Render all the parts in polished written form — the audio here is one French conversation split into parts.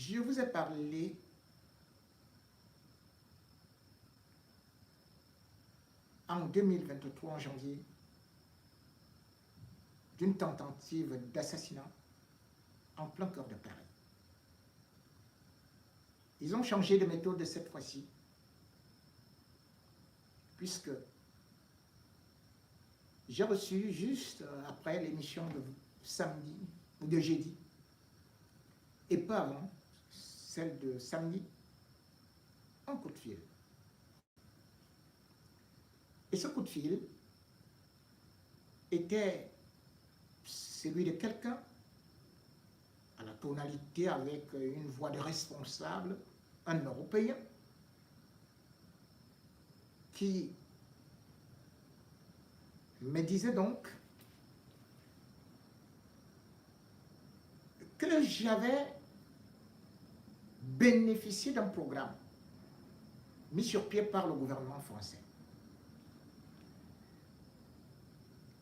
Je vous ai parlé en 2023, en janvier, d'une tentative d'assassinat en plein cœur de Paris. Ils ont changé de méthode cette fois-ci, puisque j'ai reçu juste après l'émission de samedi ou de jeudi, et pas avant, celle de samedi, un coup de fil. Et ce coup de fil était celui de quelqu'un à la tonalité avec une voix de responsable, un Européen, qui me disait donc que j'avais bénéficié d'un programme mis sur pied par le gouvernement français.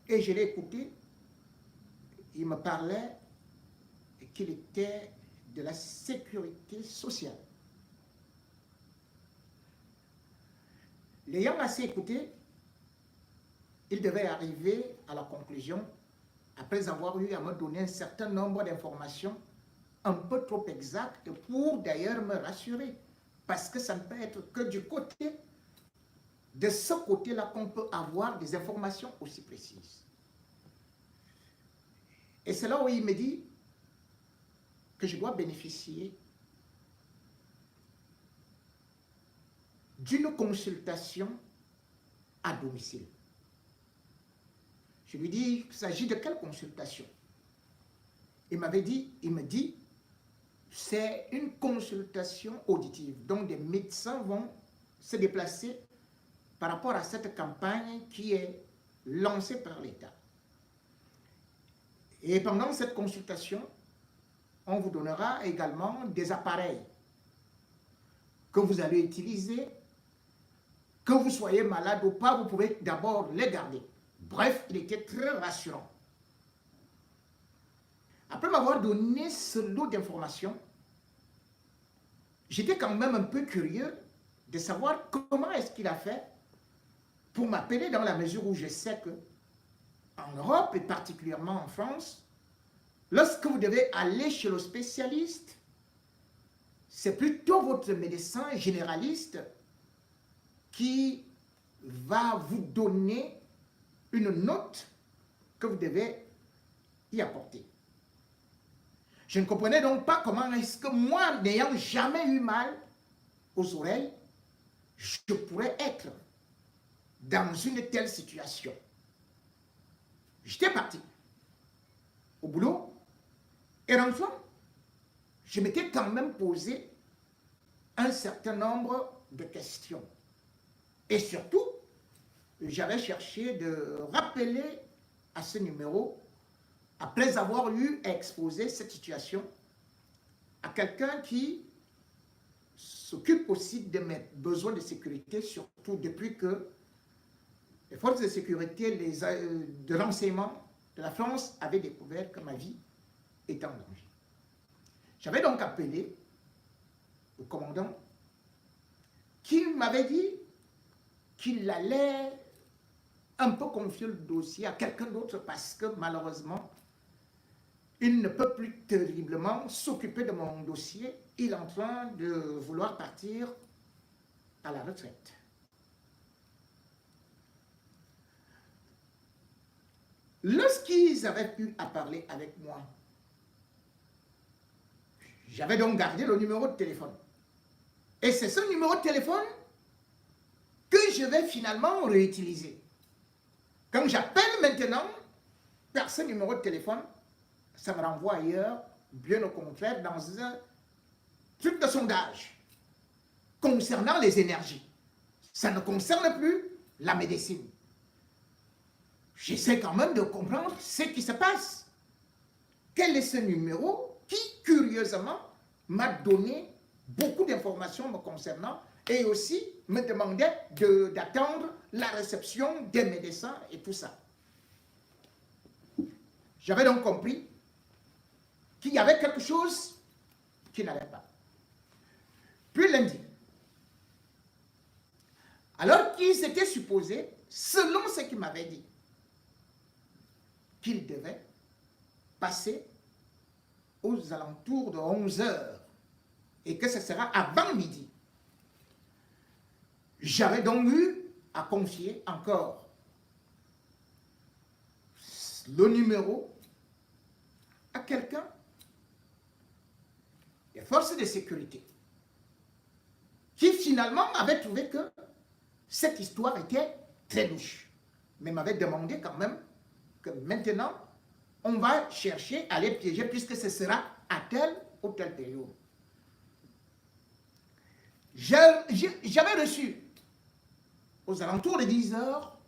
Et je l'ai écouté, il me parlait qu'il était de la sécurité sociale. L'ayant assez écouté, il devait arriver à la conclusion, après avoir eu à me donner un certain nombre d'informations un peu trop exactes pour d'ailleurs me rassurer, parce que ça ne peut être que du côté, de ce côté-là qu'on peut avoir des informations aussi précises. Et c'est là où il me dit que je dois bénéficier d'une consultation à domicile. Je lui dis qu'il s'agit de quelle consultation? Il me dit, c'est une consultation auditive. Donc des médecins vont se déplacer par rapport à cette campagne qui est lancée par l'État. Et pendant cette consultation, on vous donnera également des appareils que vous allez utiliser. Que vous soyez malade ou pas, vous pouvez d'abord les garder. Bref, il était très rassurant. Après m'avoir donné ce lot d'informations, j'étais quand même un peu curieux de savoir comment est-ce qu'il a fait pour m'appeler, dans la mesure où je sais que en Europe et particulièrement en France, lorsque vous devez aller chez le spécialiste, c'est plutôt votre médecin généraliste qui va vous donner une note que vous devez y apporter. Je ne comprenais donc pas comment est-ce que moi, n'ayant jamais eu mal aux oreilles, je pourrais être dans une telle situation. J'étais parti au boulot et rentrant, je m'étais quand même posé un certain nombre de questions. Et surtout, j'avais cherché de rappeler à ce numéro, après avoir eu à exposer cette situation à quelqu'un qui s'occupe aussi de mes besoins de sécurité, surtout depuis que les forces de sécurité, de renseignement de la France avaient découvert que ma vie était en danger. J'avais donc appelé le commandant qui m'avait dit qu'il allait un peu confier le dossier à quelqu'un d'autre parce que malheureusement, il ne peut plus terriblement s'occuper de mon dossier. Il est en train de vouloir partir à la retraite. Lorsqu'ils avaient pu parler avec moi, j'avais donc gardé le numéro de téléphone. Et c'est ce numéro de téléphone que je vais finalement réutiliser. Quand j'appelle maintenant par ce numéro de téléphone, ça me renvoie ailleurs, bien au contraire, dans un truc de sondage concernant les énergies. Ça ne concerne plus la médecine. J'essaie quand même de comprendre ce qui se passe. Quel est ce numéro qui, curieusement, m'a donné beaucoup d'informations me concernant et aussi me demandait d'attendre la réception des médecins et tout ça. J'avais donc compris qu'il y avait quelque chose qui n'allait pas. Puis lundi. Alors qu'il s'était supposé, selon ce qu'il m'avait dit, qu'il devait passer aux alentours de 11 heures et que ce sera avant midi. J'avais donc eu à confier encore le numéro à quelqu'un des forces de sécurité qui finalement avait trouvé que cette histoire était très louche, mais m'avait demandé quand même que maintenant, on va chercher à les piéger puisque ce sera à telle ou telle période. J'avais reçu aux alentours de 10 heures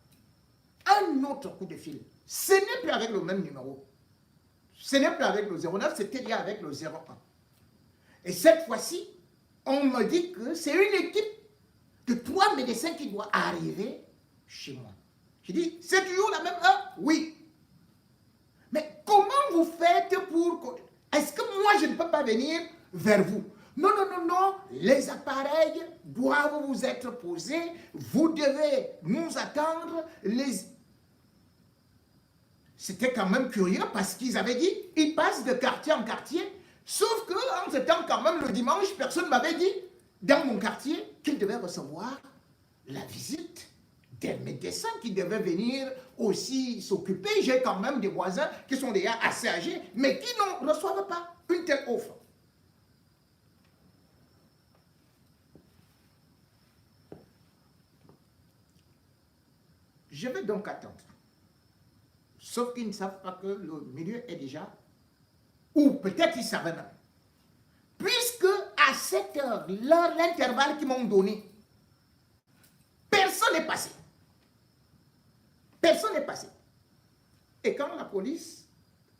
un autre coup de fil. Ce n'est plus avec le même numéro. Ce n'est plus avec le 09, c'était déjà avec le 01. Et cette fois-ci, on me dit que c'est une équipe de 3 médecins qui doit arriver chez moi. Je dis, c'est toujours la même heure? Oui. Mais comment vous faites pour... Est-ce que moi, je ne peux pas venir vers vous? Non, non, non, non. Les appareils doivent vous être posés. Vous devez nous attendre. C'était quand même curieux parce qu'ils avaient dit, ils passent de quartier en quartier. Sauf qu'en ce temps, quand même, le dimanche, personne ne m'avait dit, dans mon quartier, qu'ils devaient recevoir la visite des médecins qui devaient venir aussi s'occuper. J'ai quand même des voisins qui sont déjà assez âgés, mais qui ne reçoivent pas une telle offre. Je vais donc attendre. Sauf qu'ils ne savent pas que le milieu est déjà, ou peut-être ils savaient même. Puisque à cette heure, l'intervalle qu'ils m'ont donné, personne n'est passé. Personne n'est passé. Et quand la police,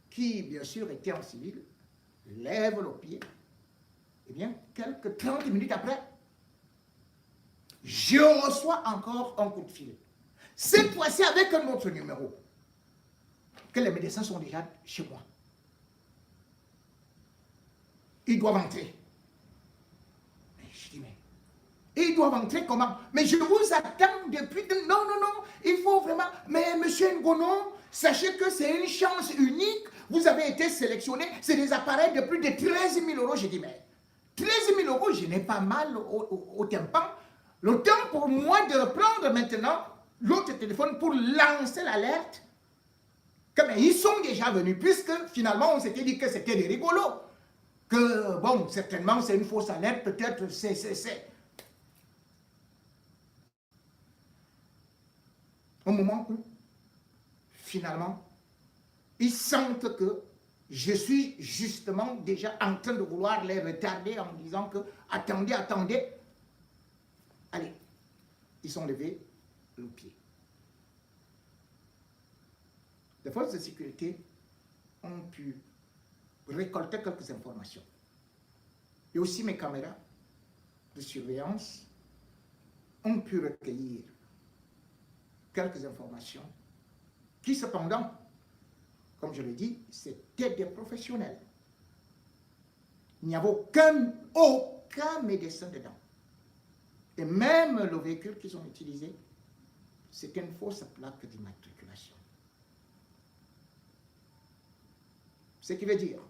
qui bien sûr était en civil, lève le pied, eh bien, quelques 30 minutes après, je reçois encore un coup de fil. Cette fois-ci avec un autre numéro, que les médecins sont déjà chez moi. Ils doivent entrer. Mais je dis, mais ils doivent entrer comment? Mais je vous attends depuis... Non, non, non, il faut vraiment... Mais monsieur Ngono, sachez que c'est une chance unique. Vous avez été sélectionné. C'est des appareils de plus de 13 000 euros. J'ai dit, mais 13 000 euros, je n'ai pas mal au tympan. Le temps pour moi de reprendre maintenant l'autre téléphone pour lancer l'alerte. Mais ils sont déjà venus, puisque finalement on s'était dit que c'était des rigolos. Que bon, certainement c'est une fausse alerte, peut-être c'est... Au moment où, finalement, ils sentent que je suis justement déjà en train de vouloir les retarder en disant que attendez, attendez. Allez, ils sont levés le pied. Les forces de sécurité ont pu récolter quelques informations. Et aussi mes caméras de surveillance ont pu recueillir quelques informations qui cependant, comme je l'ai dit, c'était des professionnels. Il n'y avait aucun médecin dedans. Et même le véhicule qu'ils ont utilisé, c'était une fausse plaque d'immatriculation. Ce qui veut dire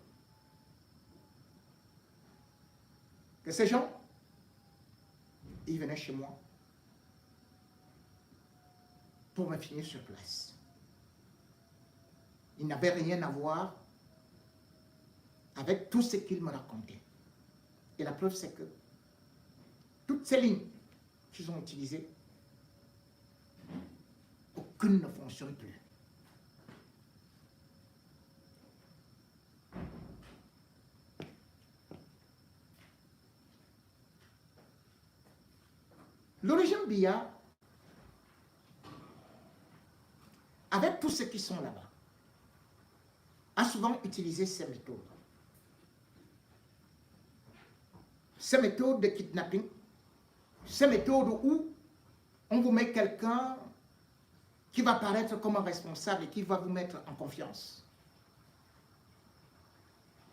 que ces gens, ils venaient chez moi pour me finir sur place. Ils n'avaient rien à voir avec tout ce qu'ils me racontaient. Et la preuve, c'est que toutes ces lignes qu'ils ont utilisées, aucune ne fonctionne plus. Le régime Biya, avec tous ceux qui sont là-bas, a souvent utilisé ces méthodes. Ces méthodes de kidnapping, ces méthodes où on vous met quelqu'un qui va paraître comme un responsable et qui va vous mettre en confiance.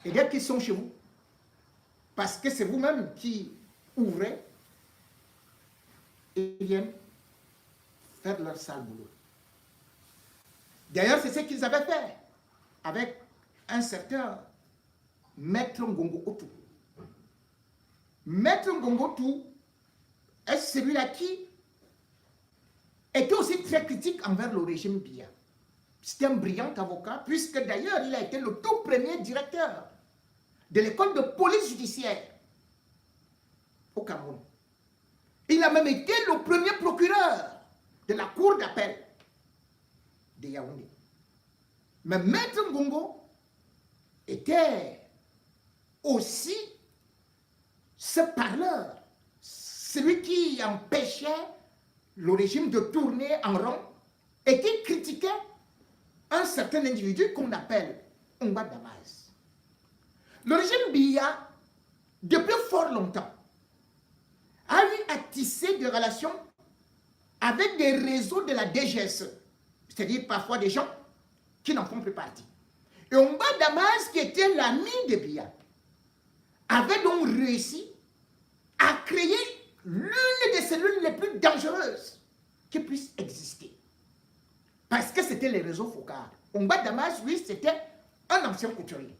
Et dès qu'ils sont chez vous, parce que c'est vous-même qui ouvraient et viennent faire leur sale boulot. D'ailleurs, c'est ce qu'ils avaient fait avec un certain Maître Ngongo Otu. Maître Ngongo Otu est celui-là qui était aussi très critique envers le régime Biya. C'était un brillant avocat, puisque d'ailleurs, il a été le tout premier directeur de l'école de police judiciaire au Cameroun. Il a même été le premier procureur de la cour d'appel de Yaoundé. Mais Maître Ngongo était aussi ce parleur, celui qui empêchait le régime de tourner en rond et qui critiquait un certain individu qu'on appelle Ongba Damas. Le régime Biya, depuis fort longtemps, a eu à tisser des relations avec des réseaux de la DGSE, c'est-à-dire parfois des gens qui n'en font plus partie. Et Ongba Damas, qui était l'ami de Biya, avait donc réussi à créer l'une des cellules les plus dangereuses qui puissent exister. Parce que c'était les réseaux Focard. Ongba Damas, lui, c'était un ancien couturier.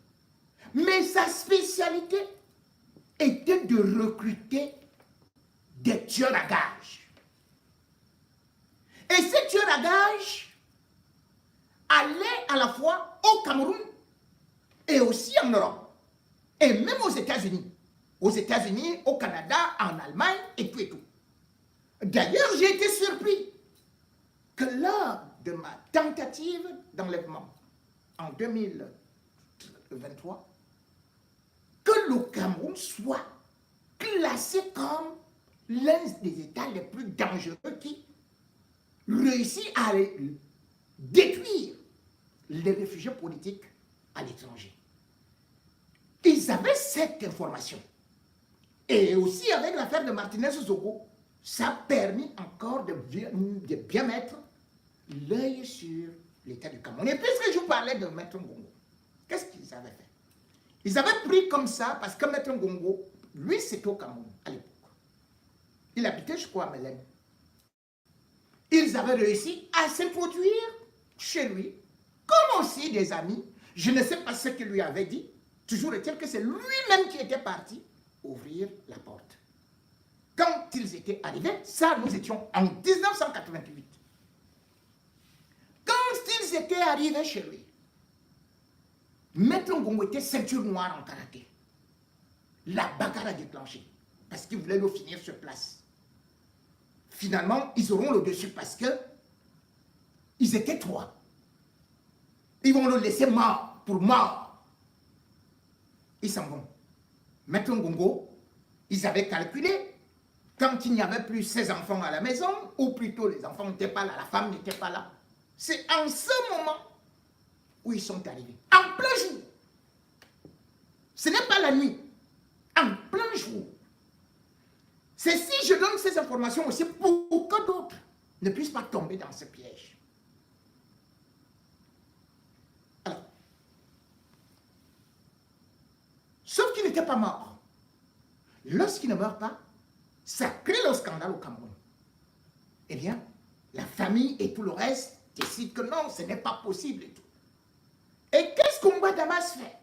Mais sa spécialité était de recruter des tueurs à gages. Et ces tueurs à gages allaient à la fois au Cameroun et aussi en Europe. Et même aux États-Unis. Aux États-Unis, au Canada, en Allemagne et tout et tout. D'ailleurs, j'ai été surpris que lors de ma tentative d'enlèvement en 2023, que le Cameroun soit classé comme l'un des États les plus dangereux qui réussit à détruire les réfugiés politiques à l'étranger. Ils avaient cette information. Et aussi avec l'affaire de Martinez-Zogo, ça a permis encore de bien mettre l'œil sur l'état du Cameroun. Et puisque je vous parlais de Maître Ngongo, qu'est-ce qu'ils avaient fait? Ils avaient pris comme ça, parce que Maître Ngongo, lui, c'était au Cameroun à l'époque. Il habitait, je crois, à Mélène. Ils avaient réussi à s'introduire chez lui, comme aussi des amis. Je ne sais pas ce qu'il lui avait dit. Toujours est-il que c'est lui-même qui était parti ouvrir la porte. Quand ils étaient arrivés, ça, nous étions en 1988. Quand ils étaient arrivés chez lui, Maître Ngongo était ceinture noire en karaté. La bagarre a déclenché parce qu'ils voulaient le finir sur place. Finalement, ils auront le dessus parce que ils étaient trois. Ils vont le laisser mort pour mort. Ils s'en vont. Maître Ngongo, ils avaient calculé, quand il n'y avait plus ses enfants à la maison, ou plutôt les enfants n'étaient pas là, la femme n'était pas là, c'est en ce moment où ils sont arrivés. En plein jour. Ce n'est pas la nuit. En plein jour. C'est si je donne ces informations aussi pour que d'autres ne puissent pas tomber dans ce piège. Alors, sauf qu'il n'était pas mort. Lorsqu'il ne meurt pas, ça crée le scandale au Cameroun. Eh bien, la famille et tout le reste décident que non, ce n'est pas possible et tout. Et qu'est-ce qu'Ongba Damas fait?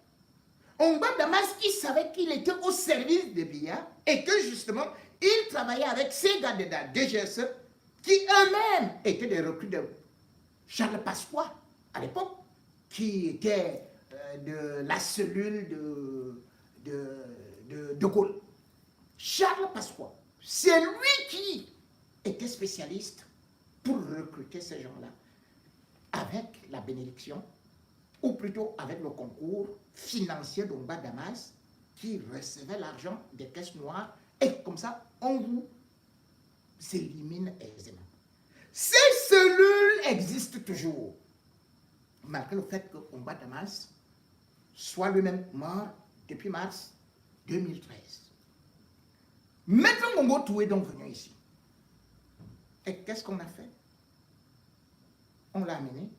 Ongba Damas, il savait qu'il était au service de Biya et que justement, il travaillait avec ces gars de la DGSE qui eux-mêmes étaient des recrues de Charles Pasqua à l'époque, qui était de la cellule de Gaulle. Charles Pasqua, c'est lui qui était spécialiste pour recruter ces gens-là avec la bénédiction, ou plutôt avec le concours financier d'Ongba Damas, qui recevait l'argent des caisses noires, et comme ça, on vous élimine aisément. Ces cellules existent toujours, malgré le fait que Ongba Damas soit lui-même mort depuis mars 2013. Maître Ngongo Otu est donc venu ici. Et qu'est-ce qu'on a fait? On l'a amené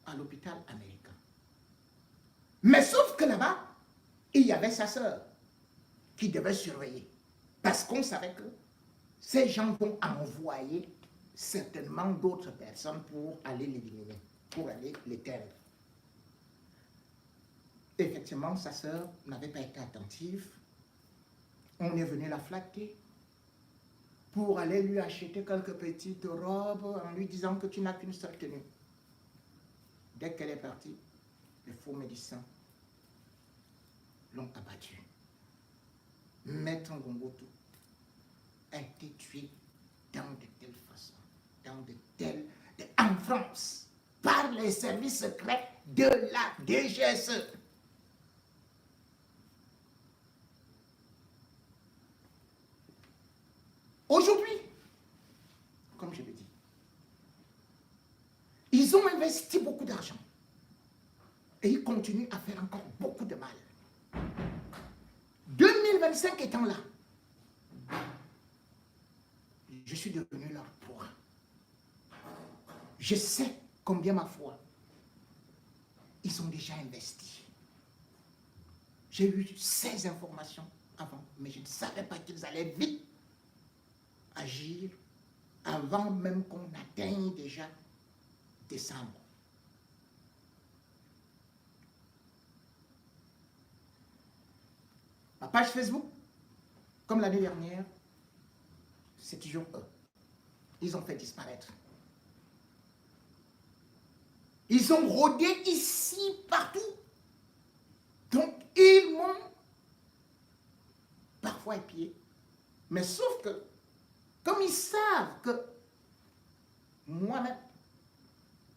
à l'hôpital américain. Mais sauf que là-bas, il y avait sa sœur. qui devaient surveiller. Parce qu'on savait que ces gens vont envoyer certainement d'autres personnes pour aller l'éliminer, pour aller l'éteindre. Effectivement, sa sœur n'avait pas été attentive. On est venu la flatter pour aller lui acheter quelques petites robes en lui disant que tu n'as qu'une seule tenue. Dès qu'elle est partie, les faux médecins l'ont abattu. Maître Ngongoutou a été tué dans de telles façons, en France, par les services secrets de la DGSE. Aujourd'hui, comme je l'ai dit, ils ont investi beaucoup d'argent et ils continuent à faire encore beaucoup de mal. 2025 étant là, je suis devenu leur proie. Je sais combien, ma foi, ils sont déjà investis. J'ai eu ces informations avant, mais je ne savais pas qu'ils allaient vite agir avant même qu'on atteigne déjà décembre. Ma page Facebook, comme l'année dernière, c'est toujours eux. Ils ont fait disparaître. Ils ont rôdé ici, partout. Donc, ils m'ont parfois épié. Mais sauf que, comme ils savent que moi-même,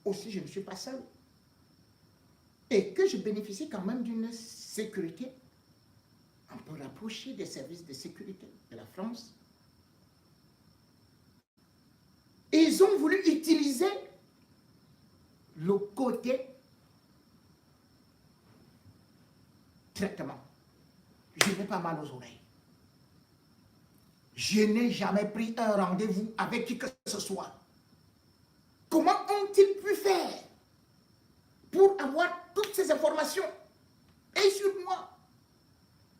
aussi, je ne suis pas seul, et que je bénéficie quand même d'une sécurité, on peut rapprocher des services de sécurité de la France. Ils ont voulu utiliser le côté traitement. Je n'ai pas mal aux oreilles. Je n'ai jamais pris un rendez-vous avec qui que ce soit. Comment ont-ils pu faire pour avoir toutes ces informations, et sur moi,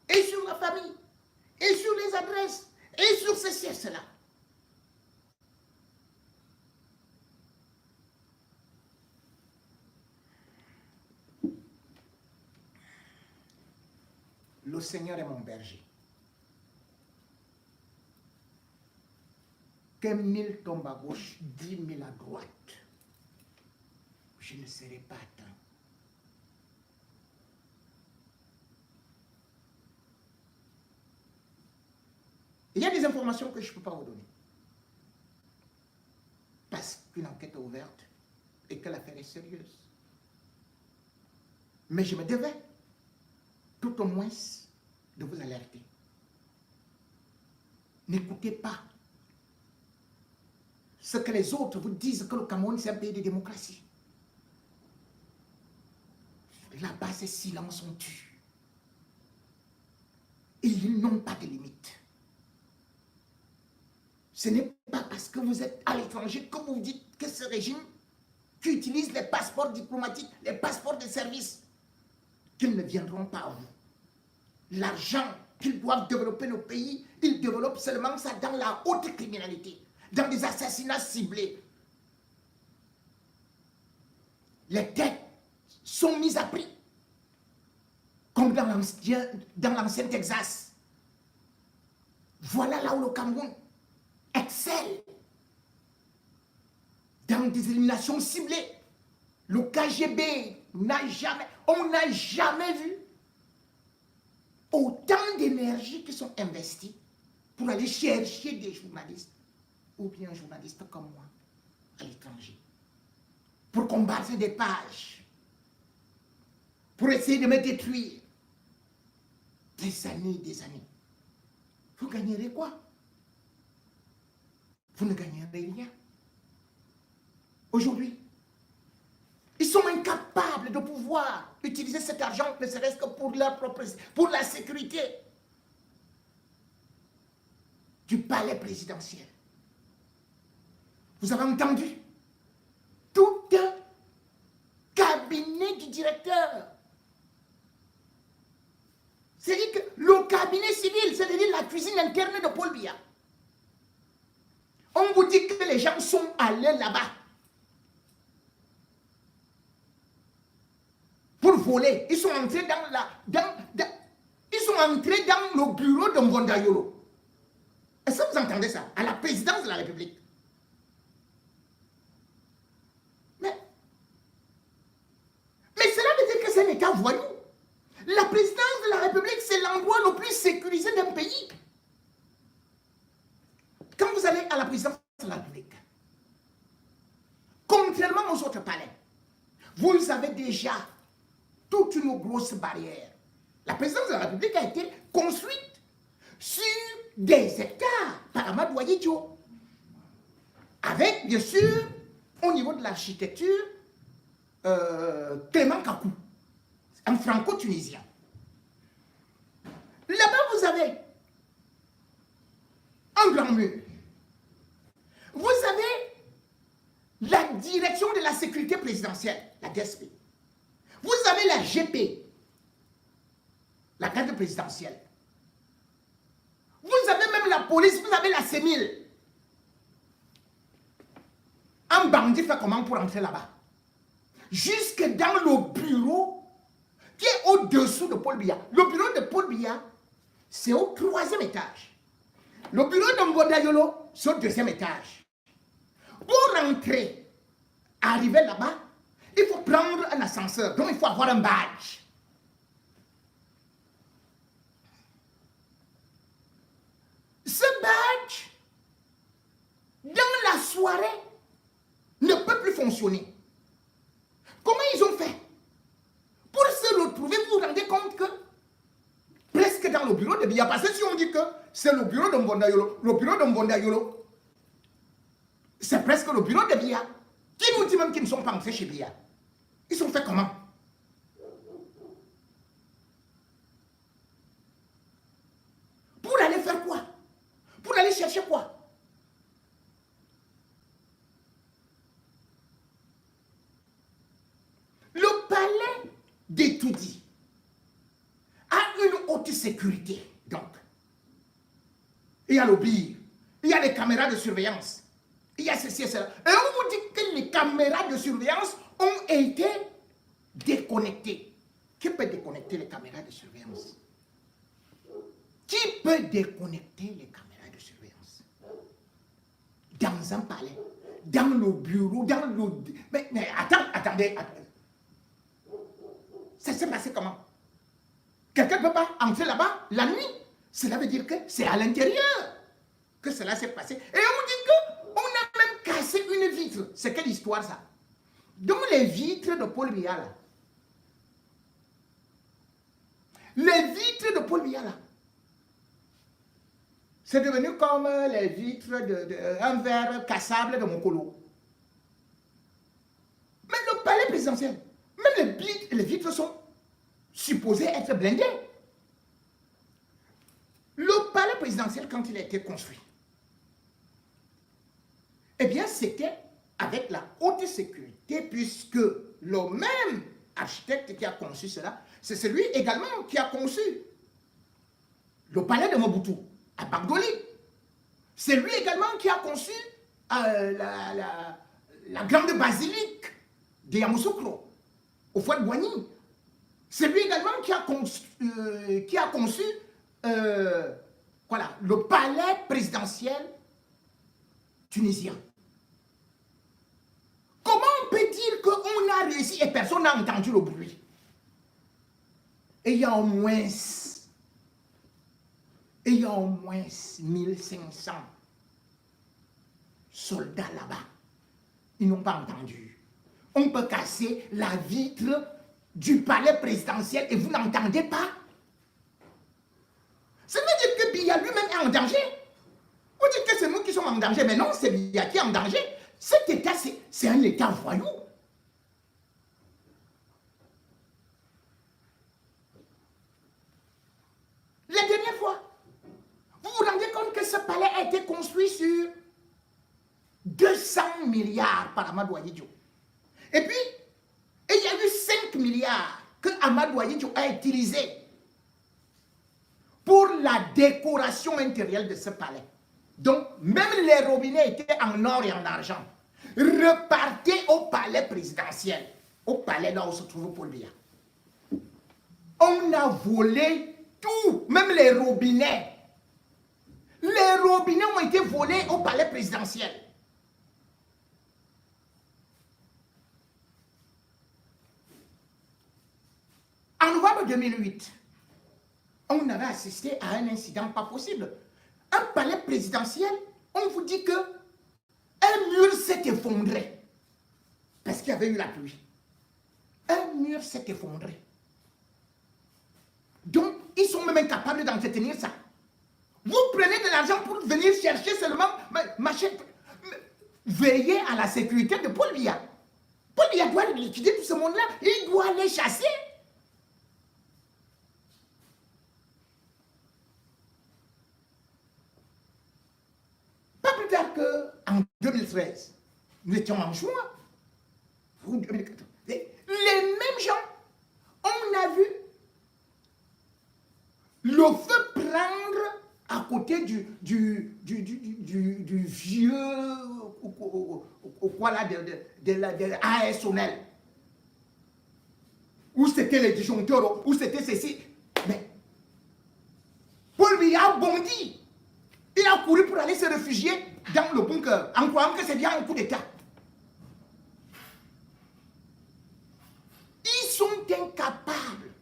et sur la famille, et sur les adresses, et sur ceci et cela? Le Seigneur est mon berger. Que 1000 tombent à gauche, 10 000 à droite, je ne serai pas atteint. Il y a des informations que je ne peux pas vous donner. Parce qu'une enquête est ouverte et que l'affaire est sérieuse. Mais je me devais, tout au moins, de vous alerter. N'écoutez pas ce que les autres vous disent que le Cameroun, c'est un pays de démocratie. Là-bas, ces silences sont tus. Et ils n'ont pas de limite. Ce n'est pas parce que vous êtes à l'étranger que vous dites que ce régime qui utilise les passeports diplomatiques, les passeports de service, qu'ils ne viendront pas à vous. L'argent qu'ils doivent développer le pays, ils développent seulement ça dans la haute criminalité, dans des assassinats ciblés. Les têtes sont mises à prix, comme dans l'ancien Texas. Voilà là où le Cameroun excelle dans des éliminations ciblées. Le KGB on n'a jamais vu autant d'énergie qui sont investies pour aller chercher des journalistes, ou bien un journaliste comme moi, à l'étranger, pour combattre des pages, pour essayer de me détruire. Des années et des années. Vous gagnerez quoi? Vous ne gagnerez rien. Aujourd'hui, ils sont incapables de pouvoir utiliser cet argent, ne serait-ce que pour leur propre, pour la sécurité du palais présidentiel. Vous avez entendu? Tout un cabinet du directeur. C'est-à-dire que le cabinet civil, sont allés là-bas pour voler. Ils sont entrés ils sont entrés dans le bureau de Mbondayolo. Est-ce que vous entendez ça? À la présidence de la République. Mais cela veut dire que c'est un État voyou. La présidence de la République, c'est l'endroit le plus sécurisé d'un pays. Quand vous allez à la présidence de la République, contrairement aux autres palais, vous avez déjà toute une grosse barrière. La présidence de la République a été construite sur des hectares par Amadou Ahidjo, avec, bien sûr, au niveau de l'architecture, Clément Kakou, un franco-tunisien. Là-bas, vous avez un grand mur. Vous avez la direction de la sécurité présidentielle, la DSP. Vous avez la GP, la garde présidentielle. Vous avez même la police, vous avez la CEMIL. Un bandit fait comment pour entrer là-bas? Jusque dans le bureau qui est au-dessous de Paul Biya. Le bureau de Paul Biya, c'est au 3e étage. Le bureau de Mbondayolo, c'est au 2e étage. Pour rentrer, arriver là-bas, il faut prendre un ascenseur. Donc, il faut avoir un badge. Ce badge, dans la soirée, ne peut plus fonctionner. Comment ils ont fait? Pour se retrouver, vous vous rendez compte que presque dans le bureau de Biya, parce que si on dit que c'est le bureau de Mbondayolo, c'est presque le bureau de Biya. Qui nous dit même qu'ils ne sont pas entrés chez Biya? Ils ont fait comment? Pour aller faire quoi? Pour aller chercher quoi? Le palais d'Etoudi a une haute sécurité, donc. Il y a le BIR, il y a les caméras de surveillance, il y a ceci et cela. Et on vous dit que les caméras de surveillance ont été déconnectées. Qui peut déconnecter les caméras de surveillance? Qui peut déconnecter les caméras de surveillance? Dans un palais, dans le bureau, dans le... Mais attendez. Ça s'est passé comment? Quelqu'un ne peut pas entrer là-bas la nuit. Cela veut dire que c'est à l'intérieur que cela s'est passé. Et on dit qu'on a même cassé une vitre. C'est quelle histoire ça? Donc les vitres de Paul Biya là. Les vitres de Paul Biya là. C'est devenu comme les vitres d'un verre cassable de Mokolo. Mais le palais présidentiel, même les vitres sont supposées être blindées. Le palais présidentiel, quand il a été construit, eh bien, c'était avec la haute sécurité, puisque le même architecte qui a conçu cela, c'est celui également qui a conçu le palais de Mobutu à Bagdoli. C'est lui également qui a conçu la grande basilique de Yamoussoukro, au Fouad Boigny. C'est lui également qui a conçu voilà, le palais présidentiel tunisien. Comment on peut dire qu'on a réussi et personne n'a entendu le bruit? Et il y a au moins 1500 soldats là-bas. Ils n'ont pas entendu. On peut casser la vitre du palais présidentiel et vous n'entendez pas? Ça veut dire que Biya lui-même est en danger. Vous dites que c'est nous qui sommes en danger, mais non, c'est Biya qui est en danger. Cet État, c'est un État voyou. La dernière fois, vous vous rendez compte que ce palais a été construit sur 200 milliards par Amadou Ahidjo. Et puis, il y a eu 5 milliards que Amadou Ahidjo a utilisé pour la décoration intérieure de ce palais. Donc, même les robinets étaient en or et en argent. Repartez au palais présidentiel, au palais là où se trouve Paul Biya. On a volé tout, même les robinets. Les robinets ont été volés au palais présidentiel. En novembre 2008, on avait assisté à un incident pas possible. Un palais présidentiel, on vous dit que un mur s'est effondré parce qu'il y avait eu la pluie. Un mur s'est effondré. Donc, ils sont même incapables d'entretenir ça. Vous prenez de l'argent pour venir chercher seulement, veillez à la sécurité de Paul Biya. Paul Biya doit liquider tout ce monde-là. Il doit les chasser. Pas plus tard qu'en 2013, nous étions en juin. Les mêmes gens, on a vu le feu prendre à côté du vieux quoi là, de ASONEL. Où c'était les disjoncteurs, où c'était ceci. Mais Paul Biya a bondi. Il a couru pour aller se réfugier dans le bunker, en croyant que c'est bien un coup d'État. Ils sont incapables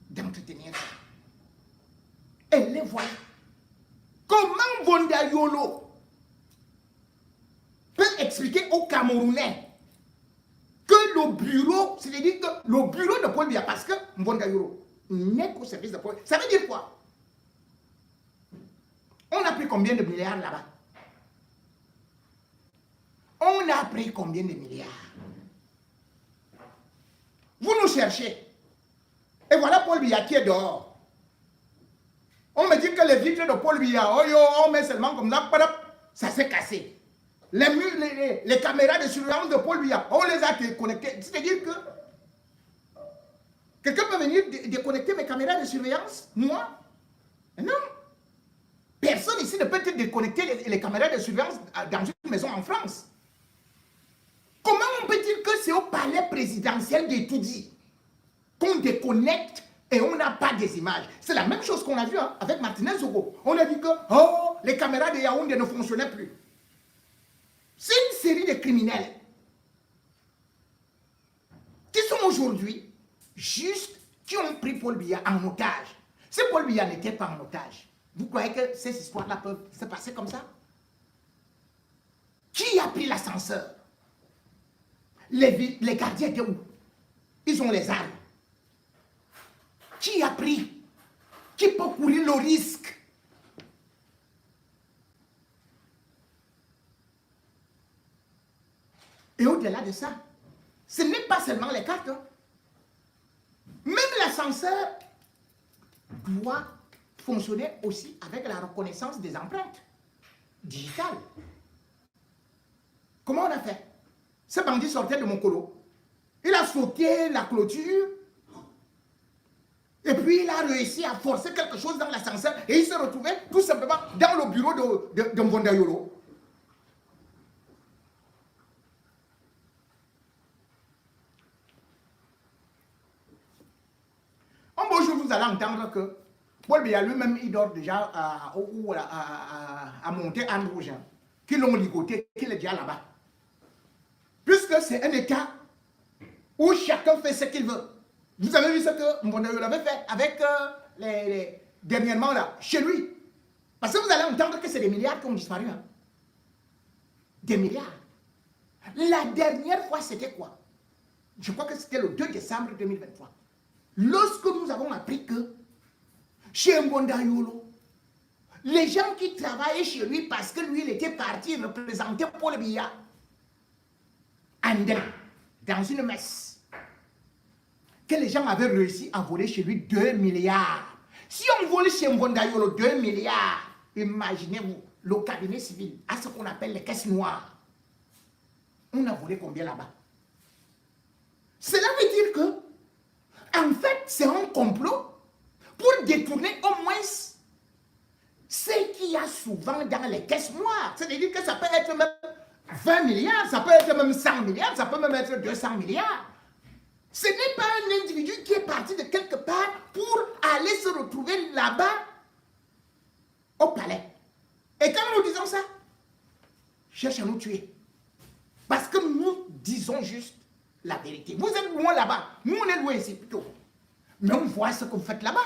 d'entretenir ça. Et les voilà. Comment Vondayolo peut expliquer aux Camerounais que le bureau, c'est-à-dire que le bureau de Paul Biya, parce que Vondayolo n'est qu'au service de Paul, ça veut dire quoi? On a pris combien de milliards là-bas? On a pris combien de milliards? Vous nous cherchez. Et voilà Paul Biya qui est dehors. On me dit que les vitres de Paul Biya, oh yo, on met seulement comme ça, ça s'est cassé. Les caméras de surveillance de Paul Biya, on les a déconnectées. C'est-à-dire que quelqu'un peut venir déconnecter mes caméras de surveillance? Moi? Non. Personne ici ne peut déconnecter les caméras de surveillance dans une maison en France. Comment on peut dire que c'est au palais présidentiel d'Etoudi qu'on déconnecte et on n'a pas des images? C'est la même chose qu'on a vu avec Martinez Zogo. On a dit que les caméras de Yaoundé ne fonctionnaient plus. C'est une série de criminels qui sont aujourd'hui juste, qui ont pris Paul Biya en otage. Si Paul Biya n'était pas en otage, vous croyez que ces histoires-là peuvent se passer comme ça? Qui a pris l'ascenseur? Les gardiens étaient où? Ils ont les armes. Qui a pris? Qui peut courir le risque? Et au-delà de ça, ce n'est pas seulement les cartes. Même l'ascenseur doit fonctionner aussi avec la reconnaissance des empreintes digitales. Comment on a fait? Ce bandit sortait de mon colo. Il a sauté la clôture. Et puis il a réussi à forcer quelque chose dans l'ascenseur. Et il se retrouvait tout simplement dans le bureau de Vondayolo. Un beau jour, vous allez entendre que Paul Biya lui-même, il dort déjà à monter en rouge, qui l'ont ligoté, qu'il est déjà là-bas. Puisque c'est un État où chacun fait ce qu'il veut. Vous avez vu ce que Vondayolo avait fait avec dernièrement là, chez lui. Parce que vous allez entendre que c'est des milliards qui ont disparu. Hein. Des milliards. La dernière fois, c'était quoi? Je crois que c'était le 2 décembre 2023. Lorsque nous avons appris que chez Vondayolo, les gens qui travaillaient chez lui parce que lui, il était parti représenter Paul Biya dans une messe, que les gens avaient réussi à voler chez lui 2 milliards. Si on vole chez Vondayolo 2 milliards, imaginez-vous, le cabinet civil à ce qu'on appelle les caisses noires. On a volé combien là-bas? Cela veut dire que, en fait, c'est un complot pour détourner au moins ce qui a a souvent dans les caisses noires. C'est-à-dire que ça peut être même 20 milliards, ça peut être même 100 milliards, ça peut même être 200 milliards. Ce n'est pas un individu qui est parti de quelque part pour aller se retrouver là-bas au palais. Et quand nous disons ça, cherche à nous tuer. Parce que nous disons juste la vérité. Vous êtes loin là-bas, nous on est loin ici plutôt. Mais on voit ce que vous faites là-bas.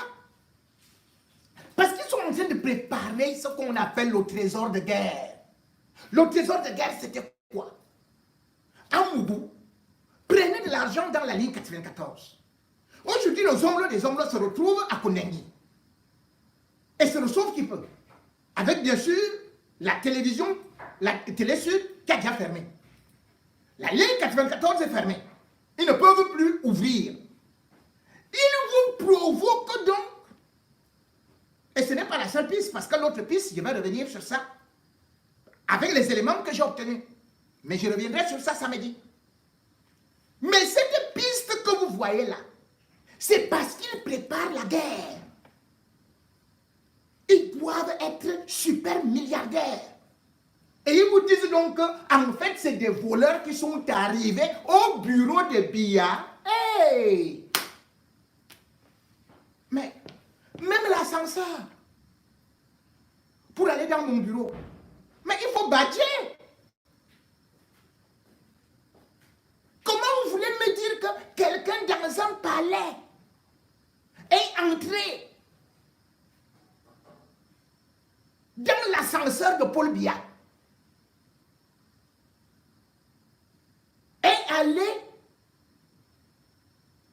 Parce qu'ils sont en train de préparer ce qu'on appelle le trésor de guerre. Le trésor de guerre, c'était quoi? Amoudou prenait de l'argent dans la ligne 94. Aujourd'hui, les Omblos des Omblos se retrouvent à Kondengi. Et c'est le sauve qui peut. Avec bien sûr la télévision, la télé sud qui a déjà fermé. La ligne 94 est fermée. Ils ne peuvent plus ouvrir. Ils vous provoquent donc. Et ce n'est pas la seule piste, parce que l'autre piste, je vais revenir sur ça, avec les éléments que j'ai obtenus. Mais je reviendrai sur ça samedi. Mais cette piste que vous voyez là, c'est parce qu'ils préparent la guerre. Ils doivent être super milliardaires. Et ils vous disent donc qu'en fait, c'est des voleurs qui sont arrivés au bureau de Biya. Hey! Mais même l'ascenseur, pour aller dans mon bureau, mais il faut badger. Comment vous voulez me dire que quelqu'un dans un palais est entré dans l'ascenseur de Paul Biya, est allé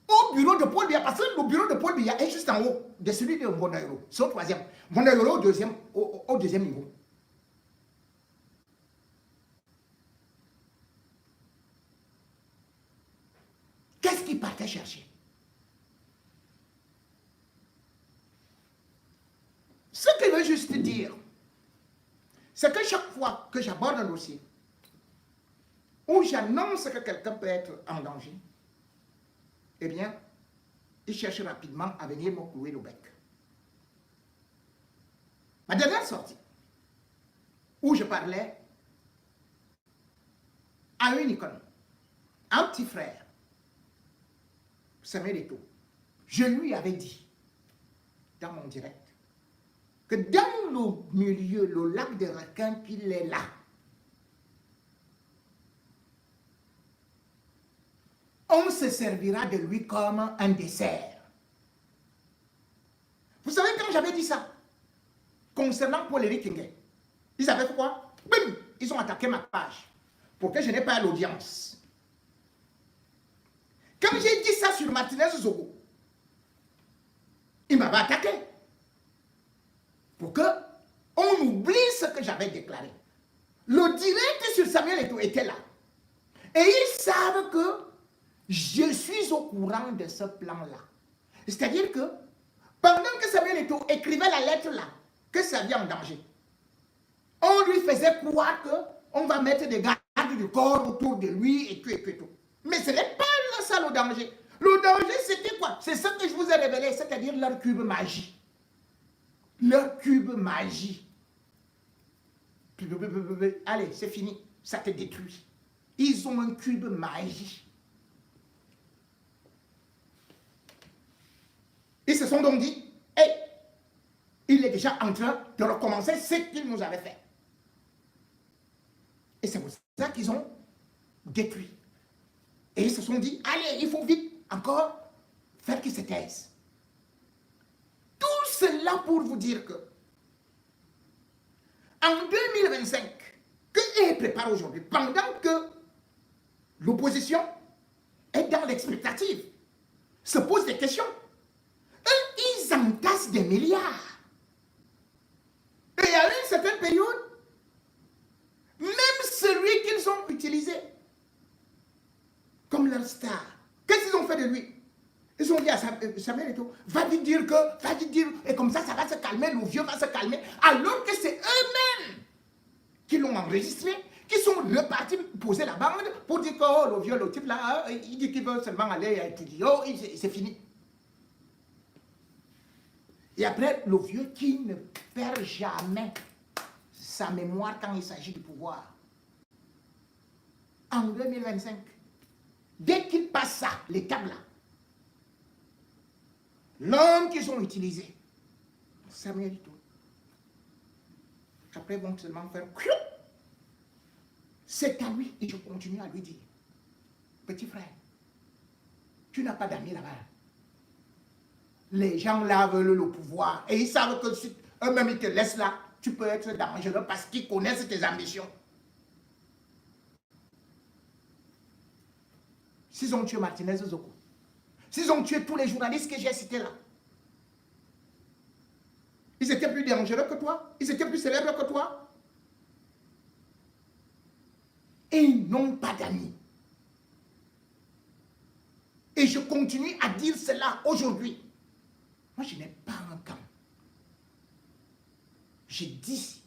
au bureau de Paul Biya, parce que le bureau de Paul Biya est juste en haut de celui de Mondairo. C'est au troisième. Mondairo au deuxième niveau. Qu'est-ce qu'il partait chercher? Ce que je veux juste dire, c'est que chaque fois que j'aborde un dossier où j'annonce que quelqu'un peut être en danger, eh bien, il cherche rapidement à venir me clouer le bec. Ma dernière sortie, où je parlais à une icône, un petit frère, Samuel Eto'o, je lui avais dit, dans mon direct, que dans le milieu, le lac de requins qu'il est là, on se servira de lui comme un dessert. Vous savez, quand j'avais dit ça, concernant Paul-Éric Nguyen, ils avaient fait quoi? Bim! Ils ont attaqué ma page pour que je n'ai pas l'audience. Quand j'ai dit ça sur Martinez Zogo, il m'avait attaqué pour qu'on oublie ce que j'avais déclaré. Le direct sur Samuel Eto'o était là. Et ils savent que je suis au courant de ce plan-là. C'est-à-dire que pendant que Samuel Eto'o écrivait la lettre là, que ça vient en danger, on lui faisait croire qu'on va mettre des gardes du corps autour de lui et tout et tout et tout. Mais ce n'est pas ça le danger. Le danger, c'était quoi? C'est ce que je vous ai révélé, c'est-à-dire leur cube magie. Leur cube magie. Allez, c'est fini. Ça te détruit. Ils ont un cube magie. Ils se sont donc dit, hey, il est déjà en train de recommencer ce qu'il nous avait fait. Et c'est pour ça qu'ils ont détruit. Et ils se sont dit, allez, il faut vite encore faire qu'ils se taisent. Tout cela pour vous dire que en 2025, que est préparé aujourd'hui, pendant que l'opposition est dans l'expectative, se pose des questions, eux, ils entassent des milliards. Et à une certaine période, même celui qu'ils ont utilisé comme leur star, qu'est-ce qu'ils ont fait de lui? Ils ont dit à Samuel Eto'o, va lui dire que, va lui dire, et comme ça va se calmer, le vieux va se calmer, alors que c'est eux-mêmes qui l'ont enregistré, qui sont repartis poser la bande pour dire que oh, le vieux, le type là, il dit qu'il veut seulement aller étudier, oh, c'est fini. Et après, le vieux qui ne perd jamais, sa mémoire quand il s'agit du pouvoir. En 2025, dès qu'il passe ça, les câbles là, l'homme qu'ils ont utilisé, ça ne rien du tout. Après, ils vont seulement faire c'est à lui et je continue à lui dire, petit frère, tu n'as pas d'amis là-bas. Les gens là veulent le pouvoir et ils savent que si eux-mêmes ils te laissent là, tu peux être dangereux parce qu'ils connaissent tes ambitions. S'ils ont tué Martinez Zoko, s'ils ont tué tous les journalistes que j'ai cités là, ils étaient plus dangereux que toi, ils étaient plus célèbres que toi. Et ils n'ont pas d'amis. Et je continue à dire cela aujourd'hui. Moi, je n'ai pas un camp. Je dis,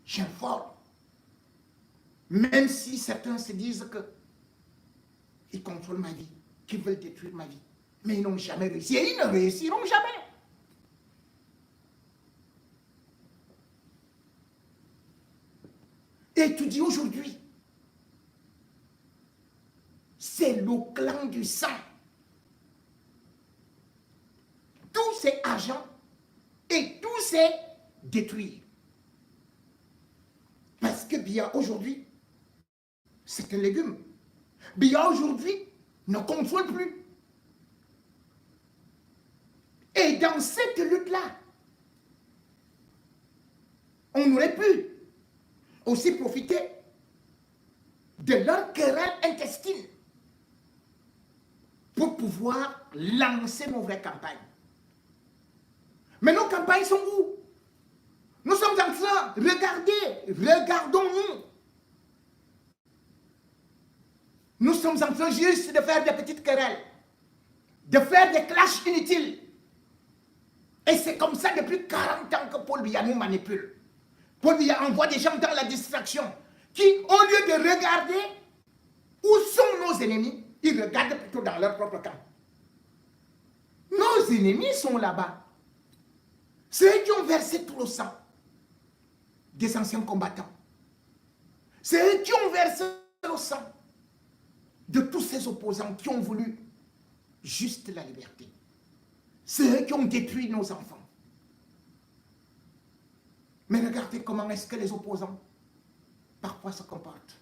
j'informe. Même si certains se disent qu'ils contrôlent ma vie, qu'ils veulent détruire ma vie. Mais ils n'ont jamais réussi. Et ils ne réussiront jamais. Et tu dis aujourd'hui, c'est le clan du sang. Tous ces agents et tous ces détruits. Parce que Biya aujourd'hui, c'est un légume. Biya aujourd'hui ne contrôle plus. Et dans cette lutte-là, on aurait pu aussi profiter de leur querelle intestine pour pouvoir lancer nos vraies campagnes. Mais nos campagnes sont où? Nous sommes en train, regardons-nous. Nous sommes en train juste de faire des petites querelles, de faire des clashs inutiles. Et c'est comme ça depuis 40 ans que Paul Biya nous manipule. Paul Biya envoie des gens dans la distraction qui, au lieu de regarder où sont nos ennemis, ils regardent plutôt dans leur propre camp. Nos ennemis sont là-bas. Ceux qui ont versé tout le sang des anciens combattants. Ceux qui ont versé le sang de tous ces opposants qui ont voulu juste la liberté. Ceux qui ont détruit nos enfants. Mais regardez comment est-ce que les opposants parfois se comportent.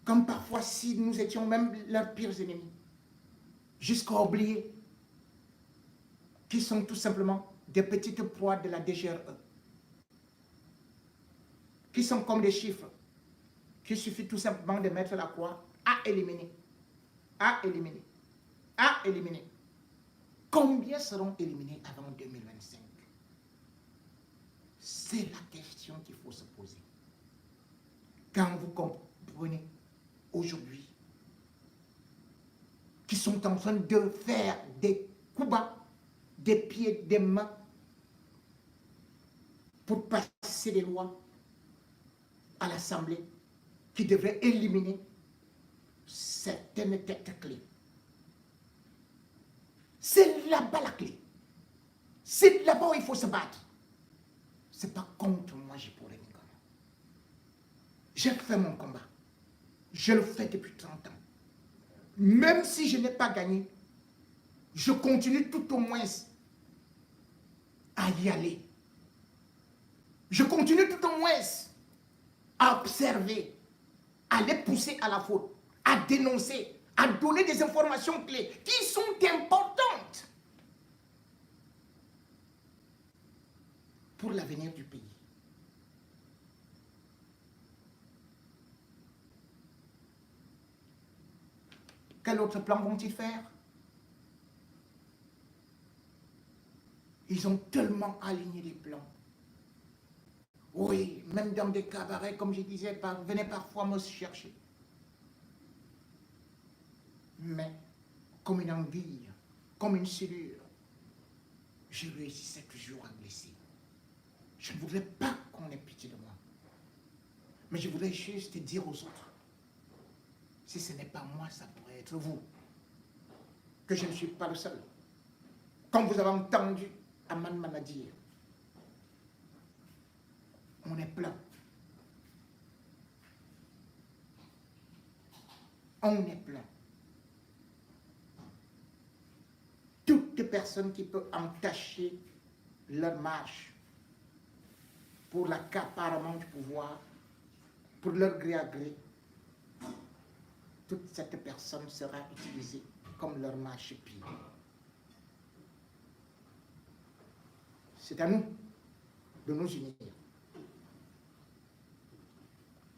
Comme parfois si nous étions même leurs pires ennemis. Jusqu'à oublier qu'ils sont tout simplement des petites proies de la DGRE. Qui sont comme des chiffres. Qu'il suffit tout simplement de mettre la croix à éliminer. À éliminer. À éliminer. Combien seront éliminés avant 2025? C'est la question qu'il faut se poser. Quand vous comprenez aujourd'hui qu'ils sont en train de faire des coups bas, des pieds, des mains pour passer des lois à l'Assemblée qui devraient éliminer certaines têtes clés. C'est là-bas la clé. C'est là-bas où il faut se battre. Ce n'est pas contre moi, j'ai pour les Nicolas. J'ai fait mon combat. Je le fais depuis 30 ans. Même si je n'ai pas gagné, je continue tout au moins à y aller. Je continue tout au moins à observer, à les pousser à la faute, à dénoncer, à donner des informations clés qui sont importantes pour l'avenir du pays. Quel autre plan vont-ils faire? Ils ont tellement aligné les plans. Oui, même dans des cabarets, comme je disais, venez parfois me chercher. Mais, comme une anguille, comme une cellule, je réussissais toujours à glisser. Je ne voudrais pas qu'on ait pitié de moi. Mais je voudrais juste dire aux autres, si ce n'est pas moi, ça pourrait être vous. Que je ne suis pas le seul. Comme vous avez entendu Aman Manadir. On est plein. On est plein. Toutes les personnes qui peuvent entacher leur marche pour l'accaparement du pouvoir, pour leur gré à gré, toute cette personne sera utilisée comme leur marchepied. C'est à nous de nous unir.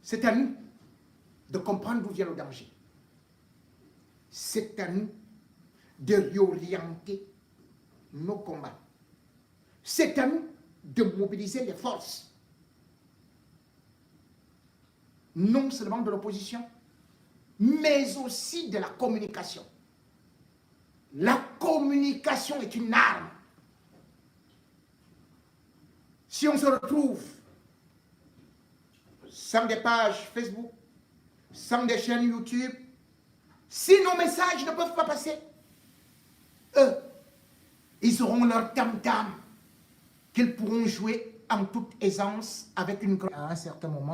C'est à nous de comprendre d'où vient le danger. C'est à nous de réorienter nos combats. C'est à nous de mobiliser les forces, non seulement de l'opposition, mais aussi de la communication. La communication est une arme. Si on se retrouve sans des pages Facebook, sans des chaînes YouTube, si nos messages ne peuvent pas passer, eux, ils auront leur tam-tam qu'ils pourront jouer en toute aisance avec une grande... À un certain moment,